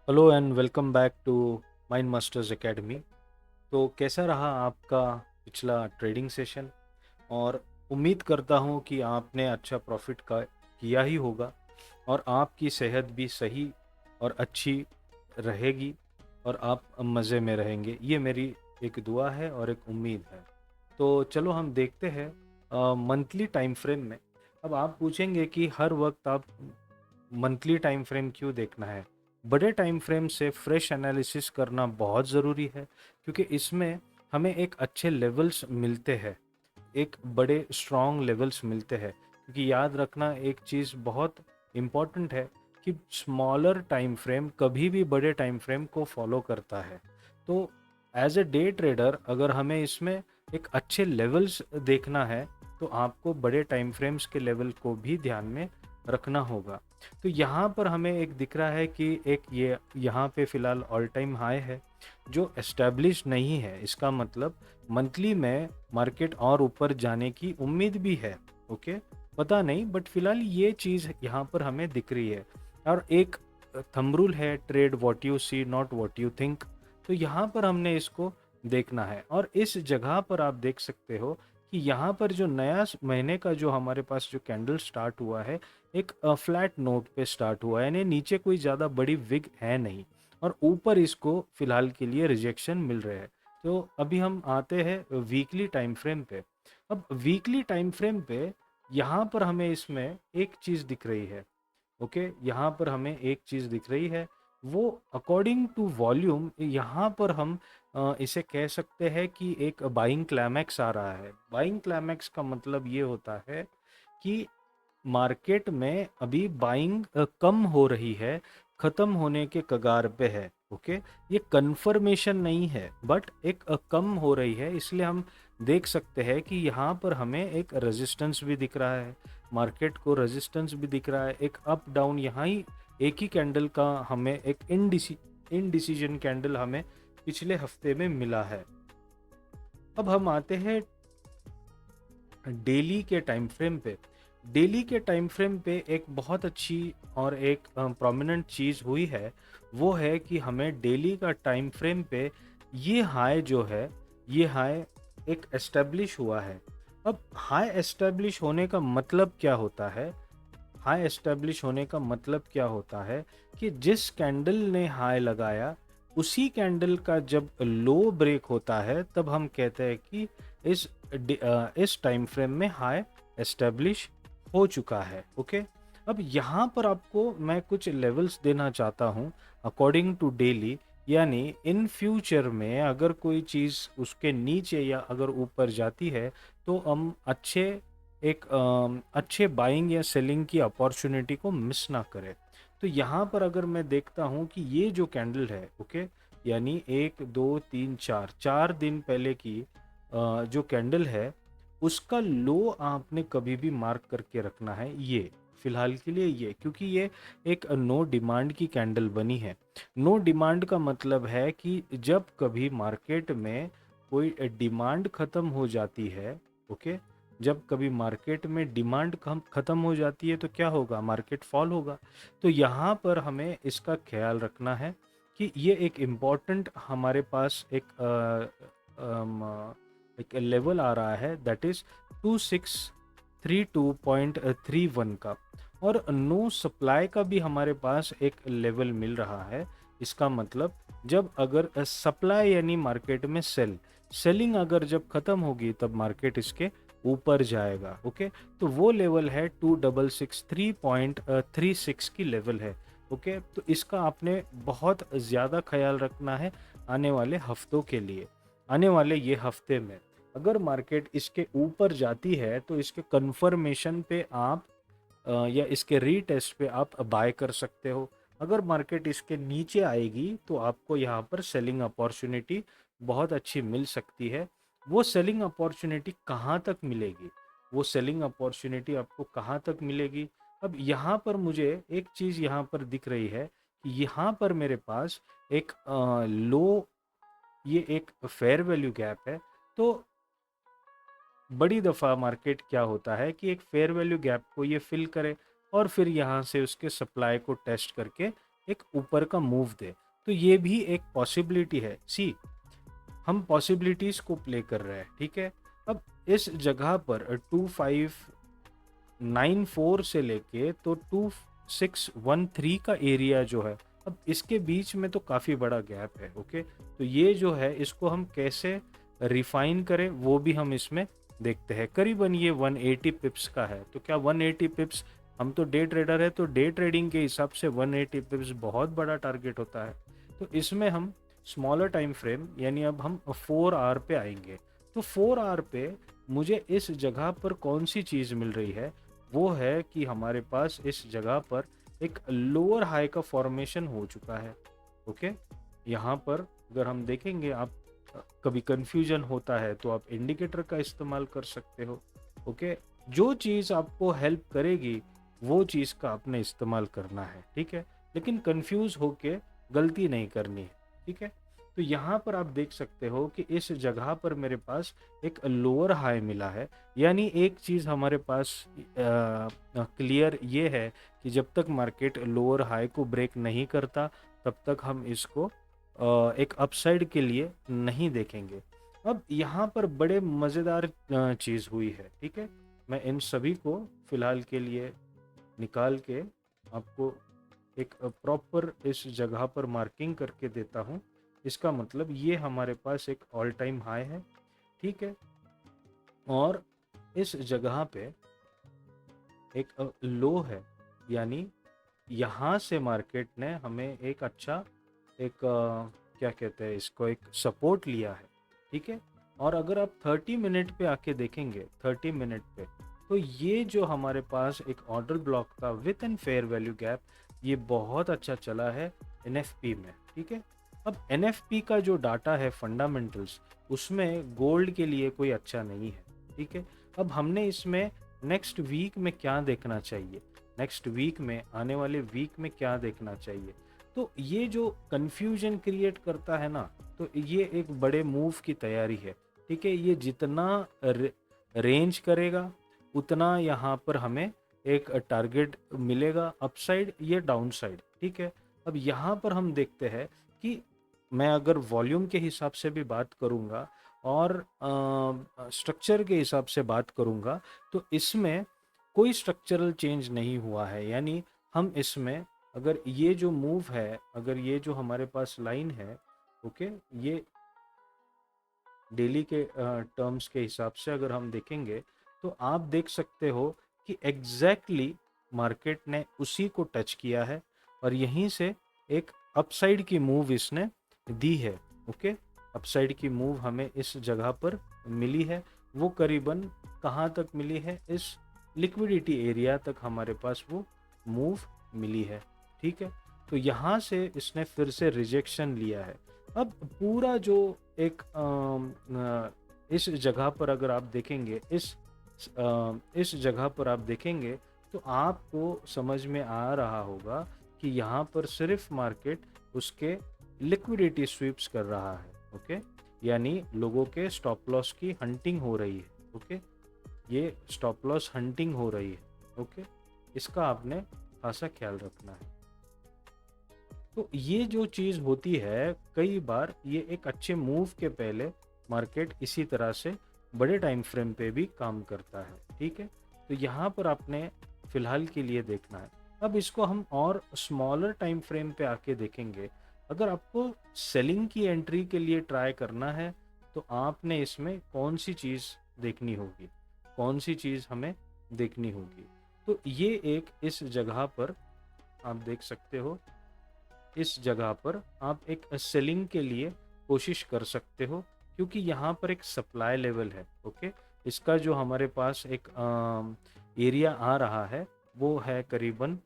Hello and welcome back to Mind Masters Academy. तो कैसा रहा आपका पिछला ट्रेडिंग सेशन? और उम्मीद करता हूँ कि आपने अच्छा प्रॉफिट का किया ही होगा और आपकी सेहत भी सही और अच्छी रहेगी और आप मज़े में रहेंगे। ये मेरी एक दुआ है और एक उम्मीद है। तो चलो हम देखते हैं मंथली टाइम फ्रेम में। अब आप पूछेंगे कि हर वक्त आप मंथली टाइम फ्रेम क्यों देखना है? बड़े टाइम फ्रेम से फ्रेश एनालिसिस करना बहुत ज़रूरी है, क्योंकि इसमें हमें एक अच्छे लेवल्स मिलते हैं, एक बड़े स्ट्रॉन्ग लेवल्स मिलते हैं। क्योंकि याद रखना एक चीज़ बहुत इम्पॉर्टेंट है कि स्मॉलर टाइम फ्रेम कभी भी बड़े टाइम फ्रेम को फॉलो करता है। तो एज ए डे ट्रेडर अगर हमें इसमें एक अच्छे लेवल्स देखना है, तो आपको बड़े टाइम फ्रेम्स के लेवल को भी ध्यान में रखना होगा। तो यहाँ पर हमें एक दिख रहा है कि एक ये यहाँ पे फ़िलहाल ऑल टाइम हाई है जो एस्टेब्लिश नहीं है। इसका मतलब मंथली में मार्केट और ऊपर जाने की उम्मीद भी है। ओके, पता नहीं, बट फिलहाल ये चीज़ यहाँ पर हमें दिख रही है। और एक थंब रूल है, trade what you see not what you think. तो यहाँ पर हमने इसको देखना है और इस जगह पर आप देख सकते हो कि यहाँ पर जो नया महीने का जो हमारे पास जो कैंडल स्टार्ट हुआ है, एक फ्लैट नोट पे स्टार्ट हुआ है, यानी नीचे कोई ज़्यादा बड़ी विग है नहीं और ऊपर इसको फिलहाल के लिए रिजेक्शन मिल रहे हैं। तो अभी हम आते हैं वीकली टाइम फ्रेम पे। अब वीकली टाइम फ्रेम पे यहाँ पर हमें इसमें एक चीज़ दिख रही है। ओके, यहाँ पर हमें एक चीज़ दिख रही है, वो अकॉर्डिंग टू वॉल्यूम यहाँ पर हम इसे कह सकते हैं कि एक बाइंग क्लाइमैक्स आ रहा है। बाइंग क्लाइमैक्स का मतलब ये होता है कि मार्केट में अभी बाइंग कम हो रही है, खत्म होने के कगार पे है। ओके, ये कंफर्मेशन नहीं है, बट एक कम हो रही है, इसलिए हम देख सकते हैं कि यहाँ पर हमें एक रेजिस्टेंस भी दिख रहा है, मार्केट को रेजिस्टेंस भी दिख रहा है। एक अप डाउन यहाँ ही एक ही कैंडल का हमें एक इनडिसीजन कैंडल हमें पिछले हफ्ते में मिला है। अब हम आते हैं डेली के टाइम फ्रेम पे। डेली के टाइम फ्रेम पे एक बहुत अच्छी और एक प्रोमिनेंट चीज़ हुई है, वो है कि हमें डेली का टाइम फ्रेम पे ये हाई जो है, ये हाई एक एस्टेब्लिश हुआ है। अब हाई एस्टेब्लिश होने का मतलब क्या होता है? हाई एस्टेब्लिश होने का मतलब क्या होता है कि जिस कैंडल ने हाई लगाया, उसी कैंडल का जब लो ब्रेक होता है, तब हम कहते हैं कि इस इस टाइम फ्रेम में हाई एस्टेब्लिश हो चुका है। ओके, अब यहाँ पर आपको मैं कुछ लेवल्स देना चाहता हूँ अकॉर्डिंग टू डेली। यानी इन फ्यूचर में अगर कोई चीज़ उसके नीचे या अगर ऊपर जाती है, तो हम अच्छे बाइंग या सेलिंग की अपॉर्चुनिटी को मिस ना करें। तो यहाँ पर अगर मैं देखता हूँ कि ये जो कैंडल है, ओके, यानी 1 2 3 4 4 दिन पहले की जो कैंडल है, उसका लो आपने कभी भी मार्क करके रखना है। ये फिलहाल के लिए ये, क्योंकि ये एक नो डिमांड की कैंडल बनी है। नो डिमांड का मतलब है कि जब कभी मार्केट में कोई डिमांड खत्म हो जाती है, ओके, जब कभी मार्केट में डिमांड कम खत्म हो जाती है, तो क्या होगा? मार्केट फॉल होगा। तो यहाँ पर हमें इसका ख्याल रखना है कि ये एक इम्पॉर्टेंट हमारे पास एक लेवल आ रहा है, दैट इज 2632.31 का। और नो सप्लाई का भी हमारे पास एक लेवल मिल रहा है। इसका मतलब जब अगर सप्लाई यानी मार्केट में सेलिंग अगर जब खत्म होगी, तब मार्केट इसके ऊपर जाएगा। ओके, तो वो लेवल है 2663.36 की लेवल है। ओके, तो इसका आपने बहुत ज़्यादा ख्याल रखना है आने वाले हफ्तों के लिए। आने वाले ये हफ्ते में अगर मार्केट इसके ऊपर जाती है, तो इसके कंफर्मेशन पे आप या इसके रीटेस्ट पे आप बाय कर सकते हो। अगर मार्केट इसके नीचे आएगी, तो आपको यहाँ पर सेलिंग अपॉर्चुनिटी बहुत अच्छी मिल सकती है। वो सेलिंग अपॉर्चुनिटी कहाँ तक मिलेगी? वो सेलिंग अपॉर्चुनिटी आपको कहाँ तक मिलेगी? अब यहाँ पर मुझे एक चीज़ यहाँ पर दिख रही है कि यहाँ पर मेरे पास एक लो, ये एक फेयर वैल्यू गैप है। तो बड़ी दफ़ा मार्केट क्या होता है कि एक फेयर वैल्यू गैप को ये फिल करे और फिर यहाँ से उसके सप्लाई को टेस्ट करके एक ऊपर का मूव दे। तो ये भी एक पॉसिबिलिटी है। सी, हम पॉसिबिलिटीज को प्ले कर रहे हैं, ठीक है। अब इस जगह पर 2594 से लेके तो 2613 का एरिया जो है, अब इसके बीच में तो काफ़ी बड़ा गैप है। ओके, तो ये जो है इसको हम कैसे रिफाइन करें वो भी हम इसमें देखते हैं। करीबन ये 180 पिप्स का है, तो क्या 180 पिप्स, हम तो डे ट्रेडर है तो डे ट्रेडिंग के हिसाब से 180 पिप्स बहुत बड़ा टारगेट होता है। तो इसमें हम स्मॉलर टाइम फ्रेम यानी अब हम 4 आवर पे आएंगे। तो 4 आवर पे मुझे इस जगह पर कौन सी चीज़ मिल रही है, वो है कि हमारे पास इस जगह पर एक लोअर हाई का फॉर्मेशन हो चुका है। ओके, यहाँ पर अगर हम देखेंगे, आप कभी कंफ्यूजन होता है तो आप इंडिकेटर का इस्तेमाल कर सकते हो। ओके, जो चीज़ आपको हेल्प करेगी वो चीज़ का आपने इस्तेमाल करना है, ठीक है, लेकिन कंफ्यूज होके गलती नहीं करनी है, ठीक है। तो यहाँ पर आप देख सकते हो कि इस जगह पर मेरे पास एक लोअर हाई मिला है, यानी एक चीज़ हमारे पास क्लियर ये है कि जब तक मार्केट लोअर हाई को ब्रेक नहीं करता तब तक हम इसको एक अपसाइड के लिए नहीं देखेंगे। अब यहाँ पर बड़े मज़ेदार चीज़ हुई है, ठीक है। मैं इन सभी को फिलहाल के लिए निकाल के आपको एक प्रॉपर इस जगह पर मार्किंग करके देता हूँ। इसका मतलब ये हमारे पास एक ऑल टाइम हाई है, ठीक है, और इस जगह पे एक लो है, यानी यहाँ से मार्केट ने हमें एक अच्छा एक क्या कहते हैं इसको, एक सपोर्ट लिया है, ठीक है। और अगर आप 30 मिनट पे आके देखेंगे, 30 मिनट पे, तो ये जो हमारे पास एक ऑर्डर ब्लॉक था with an fair value gap, ये बहुत अच्छा चला है एनएफपी में, ठीक है। अब एनएफपी का जो डाटा है फंडामेंटल्स, उसमें गोल्ड के लिए कोई अच्छा नहीं है, ठीक है। अब हमने इसमें नेक्स्ट वीक में क्या देखना चाहिए, नेक्स्ट वीक में, आने वाले वीक में क्या देखना चाहिए, तो ये जो कंफ्यूजन क्रिएट करता है ना, तो ये एक बड़े मूव की तैयारी है, ठीक है। ये जितना रेंज करेगा उतना यहाँ पर हमें एक टारगेट मिलेगा, अपसाइड या डाउनसाइड, ठीक है। अब यहाँ पर हम देखते हैं कि मैं अगर वॉल्यूम के हिसाब से भी बात करूँगा और स्ट्रक्चर के हिसाब से बात करूँगा, तो इसमें कोई स्ट्रक्चरल चेंज नहीं हुआ है। यानी हम इसमें अगर ये जो मूव है, अगर ये जो हमारे पास लाइन है, ओके, ये डेली के टर्म्स के हिसाब से अगर हम देखेंगे तो आप देख सकते हो कि एग्जैक्टली मार्केट ने उसी को टच किया है और यहीं से एक अपसाइड की मूव इसने दी है। ओके, अपसाइड की मूव हमें इस जगह पर मिली है, वो करीबन कहाँ तक मिली है, इस लिक्विडिटी एरिया तक हमारे पास वो मूव मिली है, ठीक है। तो यहाँ से इसने फिर से रिजेक्शन लिया है। अब पूरा जो एक इस जगह पर अगर आप देखेंगे, इस जगह पर आप देखेंगे तो आपको समझ में आ रहा होगा कि यहाँ पर सिर्फ मार्केट उसके लिक्विडिटी स्वीप्स कर रहा है। ओके, यानी लोगों के स्टॉप लॉस की हंटिंग हो रही है। ओके, ये स्टॉप लॉस हंटिंग हो रही है। ओके, इसका आपने खासा ख्याल रखना है। तो ये जो चीज़ होती है, कई बार ये एक अच्छे मूव के पहले मार्केट इसी तरह से बड़े टाइम फ्रेम पे भी काम करता है, ठीक है। तो यहाँ पर आपने फिलहाल के लिए देखना है। अब इसको हम और स्मॉलर टाइम फ्रेम पे आके देखेंगे। अगर आपको सेलिंग की एंट्री के लिए ट्राई करना है तो आपने इसमें कौन सी चीज़ देखनी होगी, कौन सी चीज़ हमें देखनी होगी। तो ये एक इस जगह पर आप देख सकते हो, इस जगह पर आप एक सेलिंग के लिए कोशिश कर सकते हो, क्योंकि यहाँ पर एक सप्लाई लेवल है। ओके, इसका जो हमारे पास एक एरिया आ रहा है वो है करीबन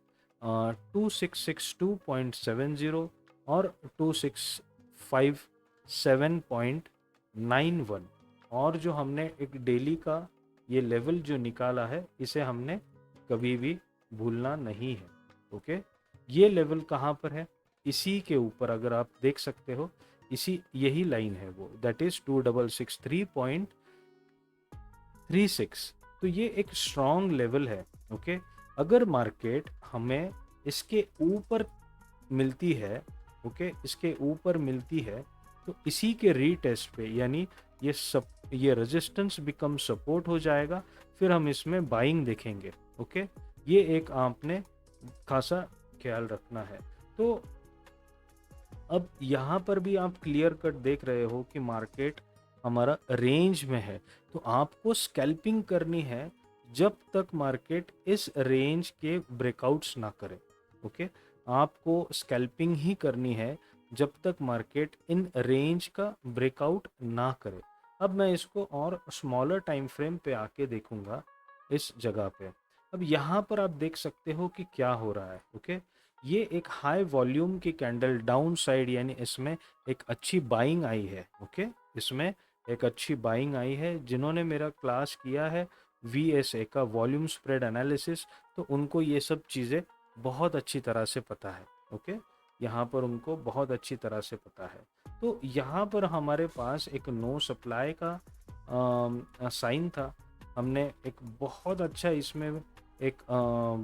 2662.70 और 2657.91, और जो हमने एक डेली का ये लेवल जो निकाला है इसे हमने कभी भी भूलना नहीं है। ओके, ये लेवल कहाँ पर है, इसी के ऊपर अगर आप देख सकते हो, इसी यही लाइन है वो, दैट इज 2663.36। तो ये एक स्ट्रॉन्ग लेवल है। ओके, अगर मार्केट हमें इसके ऊपर मिलती है, ओके, इसके ऊपर मिलती है, तो इसी के रीटेस्ट पे यानी ये रेजिस्टेंस बिकम सपोर्ट हो जाएगा, फिर हम इसमें बाइंग देखेंगे, ओके। ये एक आपने खासा ख्याल रखना है। तो अब यहाँ पर भी आप क्लियर कट देख रहे हो कि मार्केट हमारा रेंज में है, तो आपको स्कैल्पिंग करनी है जब तक मार्केट इस रेंज के ब्रेकआउट्स ना करे, ओके। आपको स्कैल्पिंग ही करनी है जब तक मार्केट इन रेंज का ब्रेकआउट ना करे। अब मैं इसको और स्मॉलर टाइम फ्रेम पे आके देखूंगा इस जगह पे। अब यहाँ पर आप देख सकते हो कि क्या हो रहा है, ओके। ये एक हाई वॉल्यूम की कैंडल डाउन साइड, यानी इसमें एक अच्छी बाइंग आई है, ओके। इसमें एक अच्छी बाइंग आई है। जिन्होंने मेरा क्लास किया है VSA का वॉल्यूम स्प्रेड एनालिसिस, तो उनको ये सब चीज़ें बहुत अच्छी तरह से पता है, ओके। यहाँ पर उनको बहुत अच्छी तरह से पता है। तो यहाँ पर हमारे पास एक नो सप्लाई का साइन था। हमने एक बहुत अच्छा इसमें एक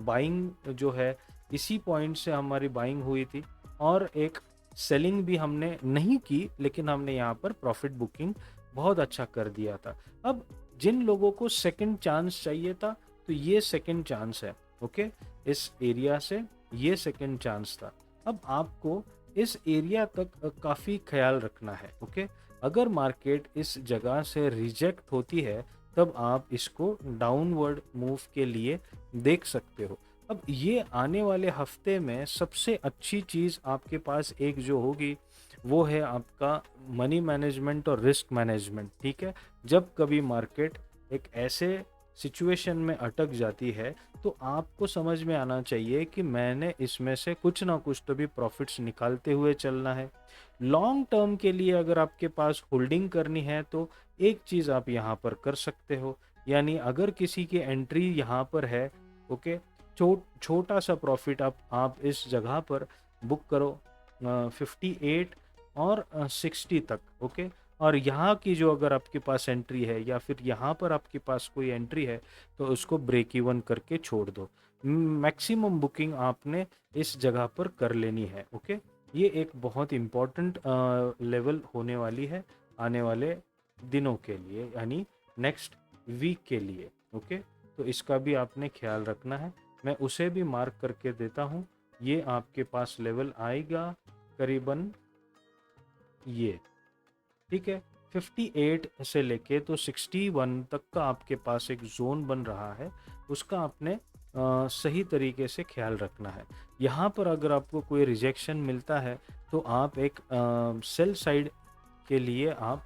बाइंग जो है, इसी पॉइंट से हमारी बाइंग हुई थी, और एक सेलिंग भी हमने नहीं की, लेकिन हमने यहाँ पर प्रॉफिट बुकिंग बहुत अच्छा कर दिया था। अब जिन लोगों को सेकंड चांस चाहिए था, तो ये सेकंड चांस है, ओके। इस एरिया से ये सेकंड चांस था। अब आपको इस एरिया तक काफ़ी ख्याल रखना है, ओके। अगर मार्केट इस जगह से रिजेक्ट होती है, तब आप इसको डाउनवर्ड मूव के लिए देख सकते हो। अब ये आने वाले हफ्ते में सबसे अच्छी चीज़ आपके पास एक जो होगी, वो है आपका मनी मैनेजमेंट और रिस्क मैनेजमेंट, ठीक है। जब कभी मार्केट एक ऐसे सिचुएशन में अटक जाती है, तो आपको समझ में आना चाहिए कि मैंने इसमें से कुछ ना कुछ तो भी प्रॉफिट्स निकालते हुए चलना है। लॉन्ग टर्म के लिए अगर आपके पास होल्डिंग करनी है, तो एक चीज़ आप यहाँ पर कर सकते हो, यानी अगर किसी की एंट्री यहाँ पर है, ओके, छोटा सा प्रॉफिट आप इस जगह पर बुक करो 58 और 60 तक, ओके। और यहाँ की जो अगर आपके पास एंट्री है, या फिर यहाँ पर आपके पास कोई एंट्री है, तो उसको ब्रेक इवन करके छोड़ दो। मैक्सिमम बुकिंग आपने इस जगह पर कर लेनी है, ओके। ये एक बहुत इम्पॉर्टेंट लेवल होने वाली है आने वाले दिनों के लिए, यानी नेक्स्ट वीक के लिए, ओके। तो इसका भी आपने ख्याल रखना है। मैं उसे भी मार्क करके देता हूँ। ये आपके पास लेवल आएगा करीबन ये, ठीक है। 58 से लेके तो 61 तक का आपके पास एक जोन बन रहा है, उसका आपने सही तरीके से ख्याल रखना है। यहाँ पर अगर आपको कोई रिजेक्शन मिलता है, तो आप एक सेल साइड के लिए आप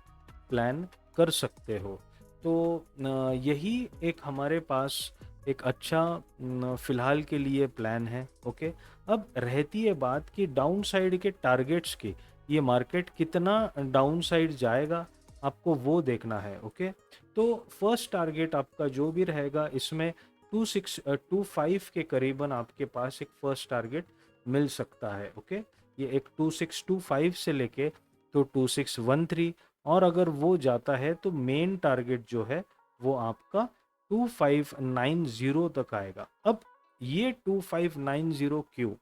प्लान कर सकते हो। तो यही एक हमारे पास एक अच्छा फिलहाल के लिए प्लान है, ओके। अब रहती है बात कि डाउन साइड के टारगेट्स की, ये मार्केट कितना डाउन साइड जाएगा, आपको वो देखना है, ओके। तो फर्स्ट टारगेट आपका जो भी रहेगा, इसमें 2625 के करीबन आपके पास एक फर्स्ट टारगेट मिल सकता है, ओके। ये एक 2625 से लेके तो 2613, और अगर वो जाता है तो मेन टारगेट जो है वो आपका 2590 तक आएगा। अब ये 2590 क्यों,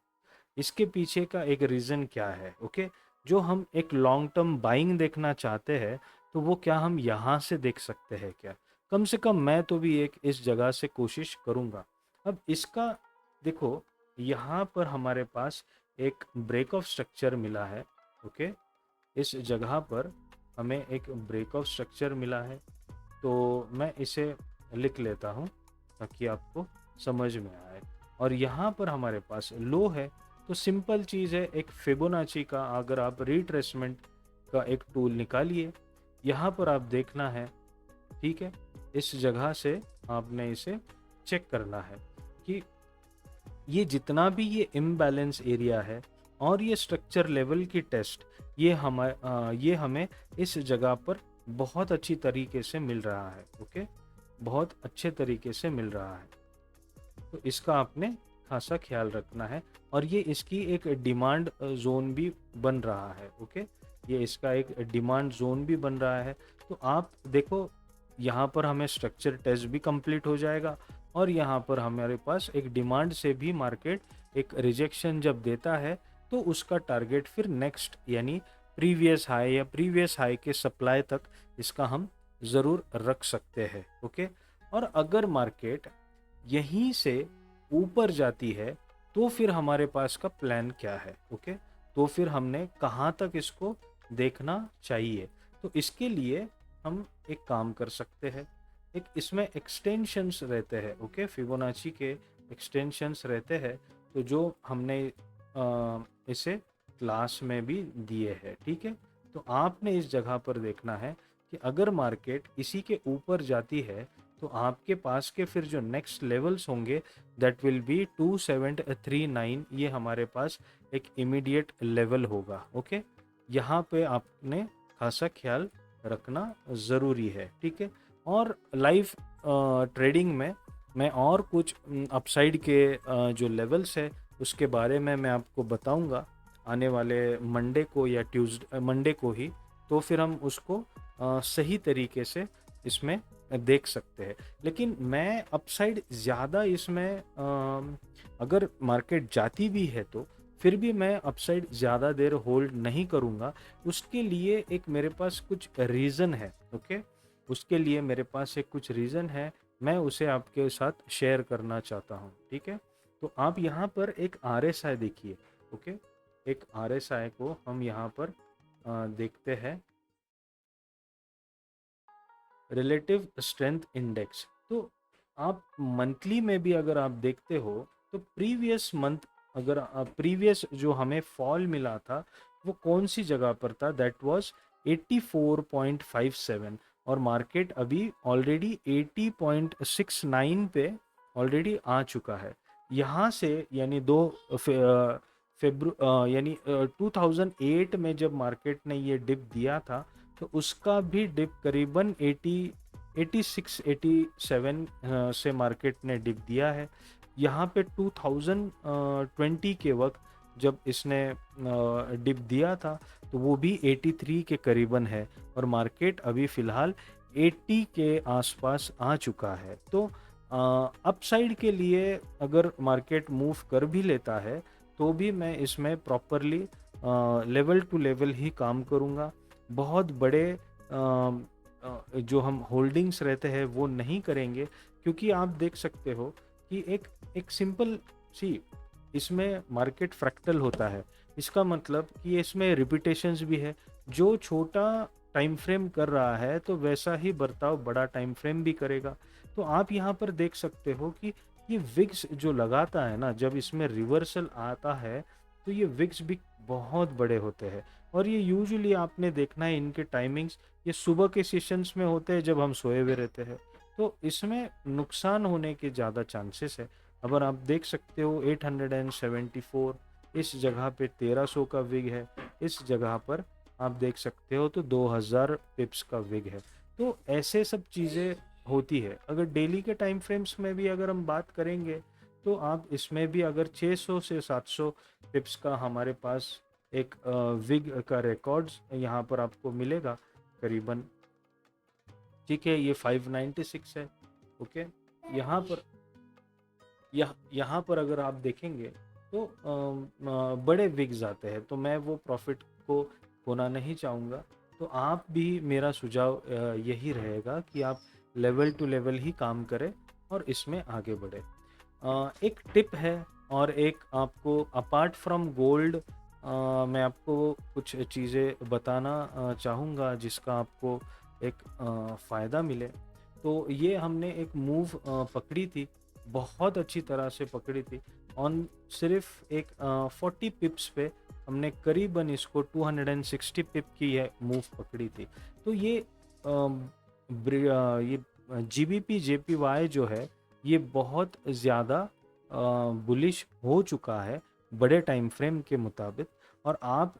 इसके पीछे का एक रीज़न क्या है, ओके। जो हम एक लॉन्ग टर्म बाइंग देखना चाहते हैं, तो वो क्या हम यहाँ से देख सकते हैं क्या? कम से कम मैं तो भी एक इस जगह से कोशिश करूँगा। अब इसका देखो, यहाँ पर हमारे पास एक ब्रेक ऑफ स्ट्रक्चर मिला है, ओके। इस जगह पर हमें एक ब्रेक ऑफ स्ट्रक्चर मिला है, तो मैं इसे लिख लेता हूँ ताकि आपको समझ में आए। और यहाँ पर हमारे पास लो है, तो सिंपल चीज़ है, एक फिबोनाची का अगर आप रिट्रेसमेंट का एक टूल निकालिए, यहाँ पर आप देखना है, ठीक है। इस जगह से आपने इसे चेक करना है कि ये जितना भी ये इम्बैलेंस एरिया है और ये स्ट्रक्चर लेवल की टेस्ट, ये हमें इस जगह पर बहुत अच्छी तरीके से मिल रहा है, ओके। बहुत अच्छे तरीके से मिल रहा है, तो इसका आपने खासा ख्याल रखना है। और ये इसकी एक डिमांड जोन भी बन रहा है, ओके। ये इसका एक डिमांड जोन भी बन रहा है। तो आप देखो, यहाँ पर हमें स्ट्रक्चर टेस्ट भी कंप्लीट हो जाएगा, और यहाँ पर हमारे पास एक डिमांड से भी मार्केट एक रिजेक्शन जब देता है, तो उसका टारगेट फिर नेक्स्ट यानी प्रीवियस हाई या प्रीवियस हाई के सप्लाई तक इसका हम ज़रूर रख सकते हैं। ओके, और अगर मार्केट यहीं से ऊपर जाती है तो फिर हमारे पास का प्लान क्या है। ओके, तो फिर हमने कहाँ तक इसको देखना चाहिए। तो इसके लिए हम एक काम कर सकते हैं, एक इसमें एक्सटेंशंस रहते हैं। ओके, फिबोनाची के एक्सटेंशंस रहते हैं, तो जो हमने इसे क्लास में भी दिए हैं। ठीक है, तो आपने इस जगह पर देखना है कि अगर मार्केट इसी के ऊपर जाती है तो आपके पास के फिर जो नेक्स्ट लेवल्स होंगे दैट विल बी 2739, ये हमारे पास एक इमीडिएट लेवल होगा। ओके, यहाँ पे आपने खासा ख्याल रखना ज़रूरी है। ठीक है, और लाइव ट्रेडिंग में मैं और कुछ अपसाइड के जो लेवल्स है उसके बारे में मैं आपको बताऊंगा आने वाले मंडे को या ट्यूसडे मंडे को ही। तो फिर हम उसको सही तरीके से इसमें देख सकते हैं। लेकिन मैं अपसाइड ज़्यादा इसमें अगर मार्केट जाती भी है तो फिर भी मैं अपसाइड ज़्यादा देर होल्ड नहीं करूँगा। उसके लिए एक मेरे पास कुछ रीज़न है। ओके, उसके लिए मेरे पास एक कुछ रीज़न है, मैं उसे आपके साथ शेयर करना चाहता हूँ। ठीक है, तो आप यहाँ पर एक RSI देखिए। ओके, एक RSI को हम यहाँ पर देखते हैं, रिलेटिव स्ट्रेंथ इंडेक्स। तो आप मंथली में भी अगर आप देखते हो तो प्रीवियस मंथ, अगर प्रीवियस जो हमें फॉल मिला था वो कौन सी जगह पर था, दैट वाज 84.57, और मार्केट अभी ऑलरेडी 80.69 पे ऑलरेडी आ चुका है। यहाँ से यानी यानी 2008 में जब मार्केट ने ये डिप दिया था तो उसका भी डिप करीबन 87 से मार्केट ने डिप दिया है। यहाँ पे 2020 के वक्त जब इसने डिप दिया था तो वो भी 83 के करीबन है, और मार्केट अभी फ़िलहाल 80 के आसपास आ चुका है। तो अपसाइड के लिए अगर मार्केट मूव कर भी लेता है तो भी मैं इसमें प्रॉपरली लेवल टू लेवल ही काम करूँगा। बहुत बड़े जो हम होल्डिंग्स रहते हैं वो नहीं करेंगे, क्योंकि आप देख सकते हो कि एक सिंपल सी इसमें मार्केट फ्रैक्टल होता है। इसका मतलब कि इसमें रिपीटेशंस भी है। जो छोटा टाइम फ्रेम कर रहा है तो वैसा ही बर्ताव बड़ा टाइम फ्रेम भी करेगा। तो आप यहाँ पर देख सकते हो कि ये विक्स जो लगाता है ना, जब इसमें रिवर्सल आता है तो ये विक्स भी बहुत बड़े होते हैं। और ये यूजुअली आपने देखना है इनके टाइमिंग्स ये सुबह के सेशंस में होते हैं जब हम सोए हुए रहते हैं, तो इसमें नुकसान होने के ज़्यादा चांसेस है। अगर आप देख सकते हो 874 इस जगह पे 1300 का विग है, इस जगह पर आप देख सकते हो तो 2000 पिप्स का विग है। तो ऐसे सब चीज़ें होती है। अगर डेली के टाइम फ्रेम्स में भी अगर हम बात करेंगे तो आप इसमें भी अगर 600 से 700 पिप्स का हमारे पास एक विग का रिकॉर्ड्स यहाँ पर आपको मिलेगा करीबन। ठीक है, ये 596 है। ओके, यहाँ पर यहाँ पर अगर आप देखेंगे तो बड़े विग्स आते हैं, तो मैं वो प्रॉफिट को खोना नहीं चाहूँगा। तो आप भी, मेरा सुझाव यही रहेगा कि आप लेवल टू लेवल ही काम करें और इसमें आगे बढ़े। एक टिप है और एक आपको अपार्ट फ्रॉम गोल्ड मैं आपको कुछ चीज़ें बताना चाहूँगा जिसका आपको एक फ़ायदा मिले। तो ये हमने एक मूव पकड़ी थी, बहुत अच्छी तरह से पकड़ी थी। ऑन सिर्फ एक 40 पिप्स पे हमने करीबन इसको 260 पिप की ये मूव पकड़ी थी। तो ये ये GBP JPY जो है ये बहुत ज़्यादा बुलिश हो चुका है बड़े टाइम फ्रेम के मुताबिक, और आप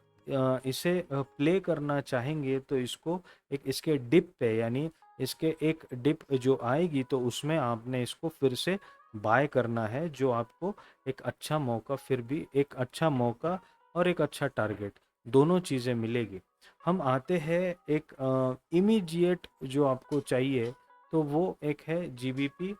इसे प्ले करना चाहेंगे तो इसको एक इसके डिप पे यानी इसके एक डिप जो आएगी तो उसमें आपने इसको फिर से बाय करना है, जो आपको एक अच्छा मौका, फिर भी एक अच्छा मौका और एक अच्छा टारगेट दोनों चीज़ें मिलेगी। हम आते हैं एक इमीडिएट जो आपको चाहिए, तो वो एक है GBP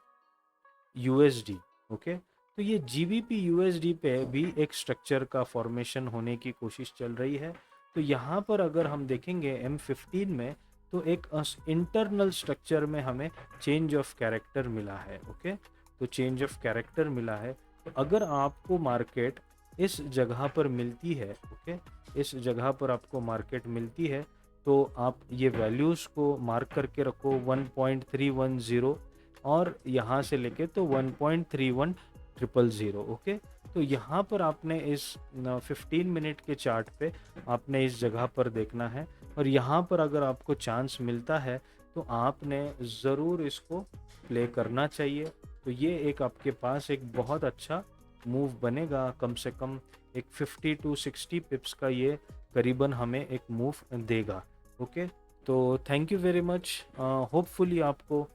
USD। ओके, तो ये GBP USD पे भी एक स्ट्रक्चर का फॉर्मेशन होने की कोशिश चल रही है। तो यहाँ पर अगर हम देखेंगे M15 में, तो एक इंटरनल स्ट्रक्चर में हमें चेंज ऑफ कैरेक्टर मिला है। ओके, तो चेंज ऑफ कैरेक्टर मिला है। तो अगर आपको मार्केट इस जगह पर मिलती है, ओके, इस जगह पर आपको मार्केट मिलती है, तो आप ये वैल्यूज़ को मार्क करके रखो 1.310 और यहाँ से लेके तो 1.31000। ओके, तो यहाँ पर आपने इस 15 मिनट के चार्ट पे आपने इस जगह पर देखना है, और यहाँ पर अगर आपको चांस मिलता है तो आपने ज़रूर इसको प्ले करना चाहिए। तो ये एक आपके पास एक बहुत अच्छा मूव बनेगा, कम से कम एक 50 टू 60 पिप्स का ये करीबन हमें एक मूव देगा। ओके, तो thank you very much. Hopefully आपको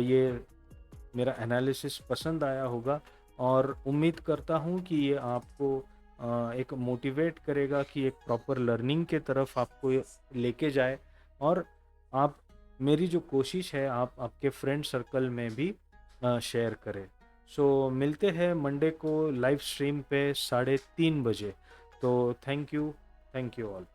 ये मेरा एनालिसिस पसंद आया होगा, और उम्मीद करता हूँ कि ये आपको एक मोटिवेट करेगा कि एक प्रॉपर लर्निंग के तरफ आपको ये लेके जाए, और आप, मेरी जो कोशिश है, आप आपके फ्रेंड सर्कल में भी शेयर करें। सो मिलते हैं मंडे को लाइव स्ट्रीम पे 3:30 बजे। तो थैंक यू ऑल।